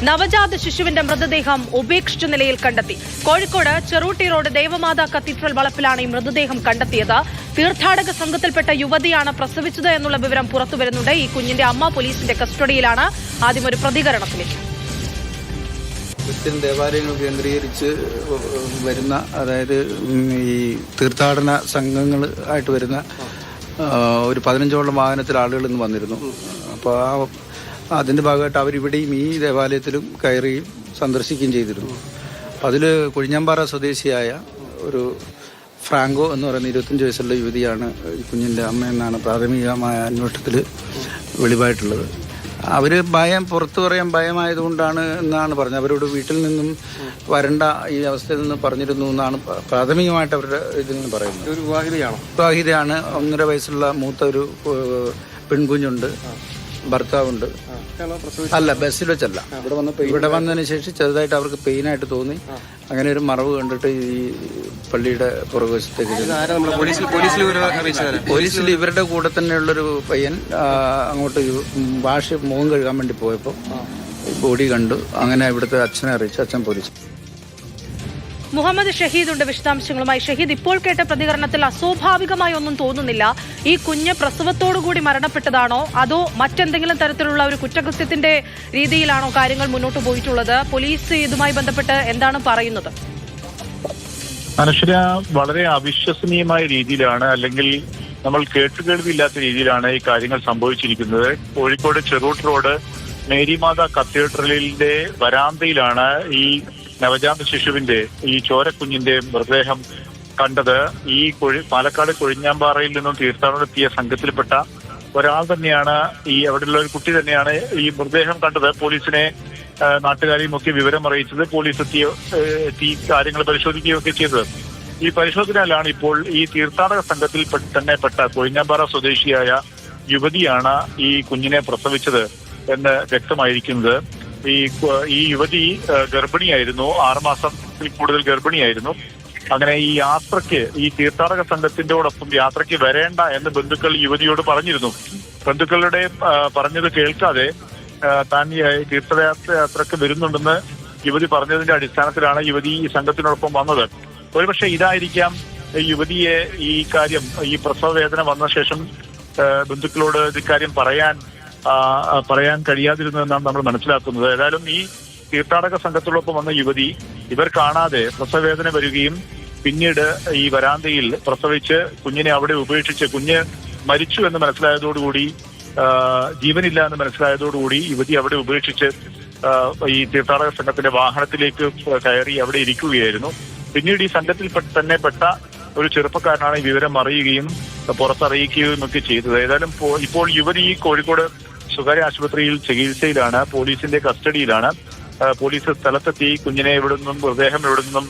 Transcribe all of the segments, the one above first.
നവജാത ശിശുവിന്റെ മൃതദേഹം ഉപേക്ഷിച്ച നിലയിൽ കണ്ടെത്തി. കോഴിക്കോട് ചെറൂട്ടി റോഡ് ദേവമാതാ കത്തീഡ്രൽ വളപ്പിലാണ് ഈ മൃതദേഹം കണ്ടെത്തിയത്. തീർത്ഥാടക സംഘത്തിൽപ്പെട്ട യുവതിയാണ് പ്രസവിച്ചത് എന്നുള്ള വിവരം പുറത്തുവരുന്നുണ്ട്. ഈ കുഞ്ഞിന്റെ അമ്മ പോലീസിന്റെ കസ്റ്റഡിയിലാണ്. ആദ്യം ഒരു പ്രതികരണത്തിലേക്ക്. ക്രിസ്ത്യൻ ദേവാലയങ്ങൾ കേന്ദ്രീകരിച്ച് വരുന്ന, അതായത് ഈ തീർത്ഥാടന സംഘങ്ങൾ ആയിട്ട് വരുന്ന ഒരു 15ഓളം വാഹനത്തിൽ ആളുകൾ ഇന്ന് വന്നിരുന്നു. അപ്പോൾ അതിൻ്റെ ഭാഗമായിട്ട് അവരിവിടെയും ഈ ദേവാലയത്തിലും കയറുകയും സന്ദർശിക്കുകയും ചെയ്തിരുന്നു. അപ്പോൾ അതിൽ കൊഴിഞ്ഞാമ്പാറ സ്വദേശിയായ ഒരു ഫ്രാങ്കോ എന്ന് പറയുന്ന 25 വയസ്സുള്ള യുവതിയാണ് ഈ കുഞ്ഞിൻ്റെ അമ്മയെന്നാണ് പ്രാഥമികമായ അന്വേഷണത്തിൽ വെളിവായിട്ടുള്ളത്. അവർ പുറത്തു പറയാൻ ഭയമായതുകൊണ്ടാണ് എന്നാണ് പറഞ്ഞത്. അവരോട് വീട്ടിൽ നിന്നും വരണ്ട ഈ അവസ്ഥയിൽ നിന്ന് പറഞ്ഞിരുന്നു എന്നാണ് പ്രാഥമികമായിട്ട് അവരുടെ ഇതിൽ നിന്ന് പറയുന്നത്. ഒരു വിവാഹിതയാണ്. 1.5 വയസ്സുള്ള മൂത്ത ഒരു പെൺകുഞ്ഞുണ്ട്, ഭർത്താവുണ്ട്. അല്ല, ബസ്സിൽ വെച്ചല്ല, ഇവിടെ വന്നതിന് ശേഷം ചെറുതായിട്ട് അവർക്ക് പെയിനായിട്ട് തോന്നി. അങ്ങനെ ഒരു മറവ് കണ്ടിട്ട് ഈ പള്ളിയുടെ പുറകുവശത്തേക്ക് പോലീസിൽ ഇവരുടെ കൂടെ തന്നെയുള്ളൊരു പയ്യൻ അങ്ങോട്ട് മുഖം കഴുകാൻ വേണ്ടി പോയപ്പോൾ ബോഡി കണ്ടു. അങ്ങനെ ഇവിടുത്തെ അച്ഛനെ അറിയിച്ചു. അച്ഛൻ പോലീസ്. മുഹമ്മദ് ഷഹീദ് ഉണ്ട് വിശദാംശങ്ങളുമായി. ഷഹീദ്, ഇപ്പോൾ കേട്ട പ്രതികരണത്തിൽ അസ്വാഭാവികമായി ഒന്നും തോന്നുന്നില്ല. ഈ കുഞ്ഞ് പ്രസവത്തോടുകൂടി മരണപ്പെട്ടതാണോ അതോ മറ്റെന്തെങ്കിലും തരത്തിലുള്ള ഒരു കുറ്റകൃത്യത്തിന്റെ രീതിയിലാണോ കാര്യങ്ങൾ മുന്നോട്ട് പോയിട്ടുള്ളത്? പോലീസ് ഇതുമായി ബന്ധപ്പെട്ട് എന്താണ് പറയുന്നത്? അനശ്വര, വളരെ അവിശ്വസനീയമായ രീതിയിലാണ്, അല്ലെങ്കിൽ നമ്മൾ കേട്ടുകേൾവിയില്ലാത്ത രീതിയിലാണ് ഈ കാര്യങ്ങൾ സംഭവിച്ചിരിക്കുന്നത്. കോഴിക്കോട് ചെറൂട്ട് റോഡ് മേരിമാതാ കത്തീഡ്രലിന്റെ വരാന്തയിലാണ് ഈ നവജാത ശിശുവിന്റെ, ഈ ചോരക്കുഞ്ഞിന്റെ മൃതദേഹം കണ്ടത്. ഈ പാലക്കാട് കൊഴിഞ്ഞാമ്പാറയിൽ നിന്നും തീർത്ഥാടനത്തിയ സംഘത്തിൽപ്പെട്ട ഒരാൾ തന്നെയാണ്, ഈ അവിടെയുള്ള ഒരു കുട്ടി തന്നെയാണ് ഈ മൃതദേഹം കണ്ടത്. പോലീസിനെ നാട്ടുകാരെയും ഒക്കെ വിവരം അറിയിച്ചത്. പോലീസ് എത്തി കാര്യങ്ങൾ പരിശോധിക്കുകയൊക്കെ ചെയ്തത്. ഈ പരിശോധനയിലാണ് ഇപ്പോൾ ഈ തീർത്ഥാടക സംഘത്തിൽ തന്നെ പെട്ട കൊഴിഞ്ഞാമ്പാറ സ്വദേശിയായ യുവതിയാണ് ഈ കുഞ്ഞിനെ പ്രസവിച്ചത് എന്ന് വ്യക്തമായിരിക്കുന്നത്. ഈ യുവതി ഗർഭിണിയായിരുന്നു, 6 മാസത്തിൽ കൂടുതൽ ഗർഭിണിയായിരുന്നു. അങ്ങനെ ഈ യാത്രയ്ക്ക്, ഈ തീർത്ഥാടക സംഘത്തിന്റോടൊപ്പം യാത്രയ്ക്ക് വരേണ്ട എന്ന് ബന്ധുക്കൾ യുവതിയോട് പറഞ്ഞിരുന്നു. ബന്ധുക്കളുടെ പറഞ്ഞത് കേൾക്കാതെ താൻ തീർത്ഥയാത്രയ്ക്ക് വരുന്നുണ്ടെന്ന് യുവതി പറഞ്ഞതിന്റെ അടിസ്ഥാനത്തിലാണ് യുവതി ഈ സംഘത്തിനോടൊപ്പം വന്നത്. ഒരുപക്ഷെ ഇതായിരിക്കാം യുവതിയെ ഈ കാര്യം, ഈ പ്രസവ വേദന വന്ന ശേഷം ബന്ധുക്കളോട് ഇക്കാര്യം പറയാൻ കഴിയാതിരുന്നതെന്നാണ് നമ്മൾ മനസ്സിലാക്കുന്നത്. ഏതായാലും ഈ തീർത്ഥാടക സംഘത്തോടൊപ്പം വന്ന യുവതി ഇവർ കാണാതെ പ്രസവവേദന വരികയും പിന്നീട് ഈ വരാന്തയിൽ പ്രസവിച്ച് കുഞ്ഞിനെ അവിടെ ഉപേക്ഷിച്ച്, കുഞ്ഞ് മരിച്ചു എന്ന് മനസ്സിലായതോടുകൂടി, ജീവനില്ല എന്ന് മനസ്സിലായതോടുകൂടി യുവതി അവിടെ ഉപേക്ഷിച്ച് ഈ തീർത്ഥാടക സംഘത്തിന്റെ വാഹനത്തിലേക്ക് കയറി അവിടെ ഇരിക്കുകയായിരുന്നു. പിന്നീട് ഈ സംഘത്തിൽ തന്നെ പെട്ട ഒരു ചെറുപ്പക്കാരനാണ് ഈ വിവരം അറിയുകയും പുറത്തറിയിക്കുകയും ഒക്കെ ചെയ്തത്. ഏതായാലും ഇപ്പോൾ യുവതി കോഴിക്കോട് സ്വകാര്യ ആശുപത്രിയിൽ ചികിത്സയിലാണ്, പോലീസിന്റെ കസ്റ്റഡിയിലാണ്. പോലീസ് സ്ഥലത്തെത്തി കുഞ്ഞിനെ മൃതദേഹം ഇവിടെ നിന്നും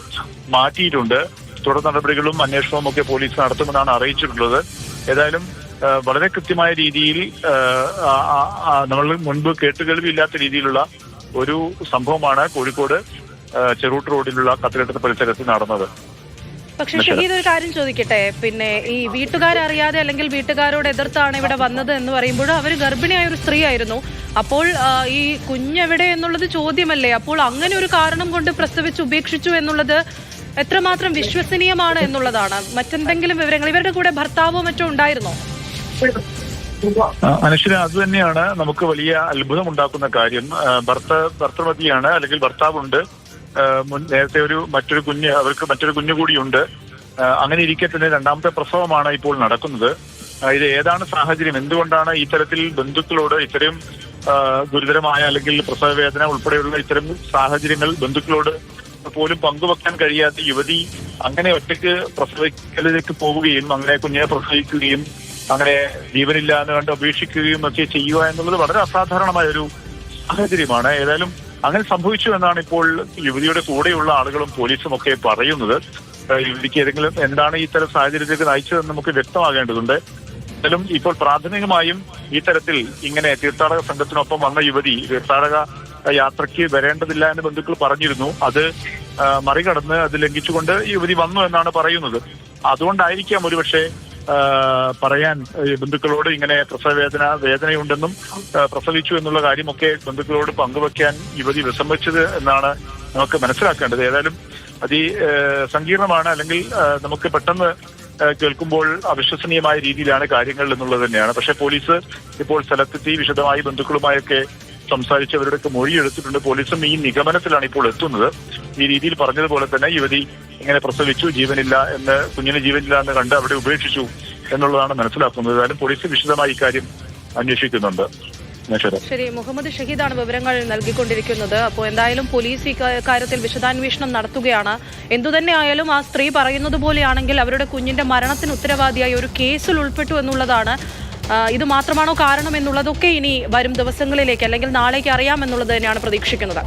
മാറ്റിയിട്ടുണ്ട്. തുടർ നടപടികളും അന്വേഷണവും ഒക്കെ പോലീസ് നടത്തുമെന്നാണ് അറിയിച്ചിട്ടുള്ളത്. ഏതായാലും വളരെ കൃത്യമായ രീതിയിൽ നമ്മൾ മുൻപ് കേട്ടുകേൾവിയില്ലാത്ത രീതിയിലുള്ള ഒരു സംഭവമാണ് കോഴിക്കോട് ചെറൂട്ട് റോഡിലുള്ള കത്തീഡ്രൽ പരിസരത്ത് നടന്നത്. പക്ഷെ ഷഹീദ്, ഒരു കാര്യം ചോദിക്കട്ടെ, പിന്നെ ഈ വീട്ടുകാരറിയാതെ അല്ലെങ്കിൽ വീട്ടുകാരോട് എതിർത്താണ് ഇവിടെ വന്നത് എന്ന് പറയുമ്പോൾ അവർ ഗർഭിണിയായ ഒരു സ്ത്രീ ആയിരുന്നു. അപ്പോൾ ഈ കുഞ്ഞെവിടെ എന്നുള്ളത് ചോദ്യമല്ലേ? അപ്പോൾ അങ്ങനെ ഒരു കാരണം കൊണ്ട് പ്രസവിച്ച് ഉപേക്ഷിച്ചു എന്നുള്ളത് എത്രമാത്രം വിശ്വസനീയമാണ് എന്നുള്ളതാണ്. മറ്റെന്തെങ്കിലും വിവരങ്ങൾ, ഇവരുടെ കൂടെ ഭർത്താവോ മറ്റോ ഉണ്ടായിരുന്നോ? അനശ്വര, അത് തന്നെയാണ് നമുക്ക് വലിയ അത്ഭുതമുണ്ടാക്കുന്ന കാര്യം. ഭർത്തൃമതിയാണ്, അല്ലെങ്കിൽ ഭർത്താവുണ്ട്. നേരത്തെ മറ്റൊരു കുഞ്ഞു കൂടിയുണ്ട്. അങ്ങനെ ഇരിക്കെ തന്നെ 2ാമത്തെ പ്രസവമാണ് ഇപ്പോൾ നടക്കുന്നത്. ഇത് ഏതാണ് സാഹചര്യം? എന്തുകൊണ്ടാണ് ഇത്തരത്തിൽ ബന്ധുക്കളോട് ഇത്തരം ഗുരുതരമായ, അല്ലെങ്കിൽ പ്രസവവേദന ഉൾപ്പെടെയുള്ള ഇത്തരം സാഹചര്യങ്ങൾ ബന്ധുക്കളോട് പോലും പങ്കുവെക്കാൻ കഴിയാത്ത യുവതി അങ്ങനെ ഒറ്റയ്ക്ക് പ്രസവിക്കലിലേക്ക് പോവുകയും അങ്ങനെ കുഞ്ഞിനെ പ്രസവിക്കുകയും അങ്ങനെ ജീവനില്ല എന്ന് കണ്ട് ഉപേക്ഷിക്കുകയും ഒക്കെ ചെയ്യുക എന്നുള്ളത് വളരെ അസാധാരണമായ ഒരു സാഹചര്യമാണ്. ഏതായാലും അങ്ങനെ സംഭവിച്ചു എന്നാണ് ഇപ്പോൾ യുവതിയുടെ കൂടെയുള്ള ആളുകളും പോലീസും ഒക്കെ പറയുന്നത്. യുവതിക്ക് എന്താണ് ഈ തരം സാഹചര്യത്തിലേക്ക് നയിച്ചതെന്ന് നമുക്ക് വ്യക്തമാകേണ്ടതുണ്ട്. എന്നാലും ഇപ്പോൾ പ്രാഥമികമായും ഈ തരത്തിൽ ഇങ്ങനെ തീർത്ഥാടക സംഘത്തിനൊപ്പം വന്ന യുവതി തീർത്ഥാടക യാത്രയ്ക്ക് വരേണ്ടതില്ല എന്ന് ബന്ധുക്കൾ പറഞ്ഞിരുന്നു. അത് മറികടന്ന് അത് ലംഘിച്ചുകൊണ്ട് യുവതി വന്നു എന്നാണ് പറയുന്നത്. അതുകൊണ്ടായിരിക്കാം ഒരുപക്ഷെ പറയാൻ ബന്ധുക്കളോട് ഇങ്ങനെ വേദനയുണ്ടെന്നും പ്രസവിച്ചു എന്നുള്ള കാര്യമൊക്കെ ബന്ധുക്കളോട് പങ്കുവെക്കാൻ യുവതി വിസമ്മതിച്ചത് എന്നാണ് നമുക്ക് മനസ്സിലാക്കേണ്ടത്. ഏതായാലും സങ്കീർണമാണ്, അല്ലെങ്കിൽ നമുക്ക് പെട്ടെന്ന് കേൾക്കുമ്പോൾ അവിശ്വസനീയമായ രീതിയിലാണ് കാര്യങ്ങൾ എന്നുള്ളത് തന്നെയാണ്. പക്ഷേ പോലീസ് ഇപ്പോൾ സ്ഥലത്തെത്തി വിശദമായി ബന്ധുക്കളുമായൊക്കെ സംസാരിച്ച് അവരുടെയൊക്കെ മൊഴിയെടുത്തിട്ടുണ്ട്. പോലീസും ഈ നിഗമനത്തിലാണ് ഇപ്പോൾ എത്തുന്നത്. ഈ രീതിയിൽ പറഞ്ഞതുപോലെ തന്നെ യുവതി ഇങ്ങനെ പ്രസവിച്ചു, കുഞ്ഞിന് ജീവനില്ല എന്ന് കണ്ട് അവിടെ ഉപേക്ഷിച്ചു എന്നുള്ളതാണ് മനസ്സിലാക്കുന്നത്. ഏതായാലും പോലീസ് വിശദമായി ഇക്കാര്യം അന്വേഷിക്കുന്നുണ്ട്. ശരി, മുഹമ്മദ് ഷഹീദാണ് വിവരങ്ങൾ നൽകിക്കൊണ്ടിരിക്കുന്നത്. അപ്പോൾ എന്തായാലും പോലീസ് ഈ കാര്യത്തിൽ വിശദാന്വേഷണം നടത്തുകയാണ്. എന്തുതന്നെ ആയാലും ആ സ്ത്രീ പറയുന്നത് പോലെയാണെങ്കിൽ അവരുടെ കുഞ്ഞിന്റെ മരണത്തിന് ഉത്തരവാദിയായി ഒരു കേസിൽ ഉൾപ്പെട്ടു എന്നുള്ളതാണ്. ഇത് മാത്രമാണോ കാരണം എന്നുള്ളതൊക്കെ ഇനി വരും ദിവസങ്ങളിലേക്ക് അല്ലെങ്കിൽ നാളേക്ക് അറിയാമെന്നുള്ളത് തന്നെയാണ് പ്രതീക്ഷിക്കുന്നത്.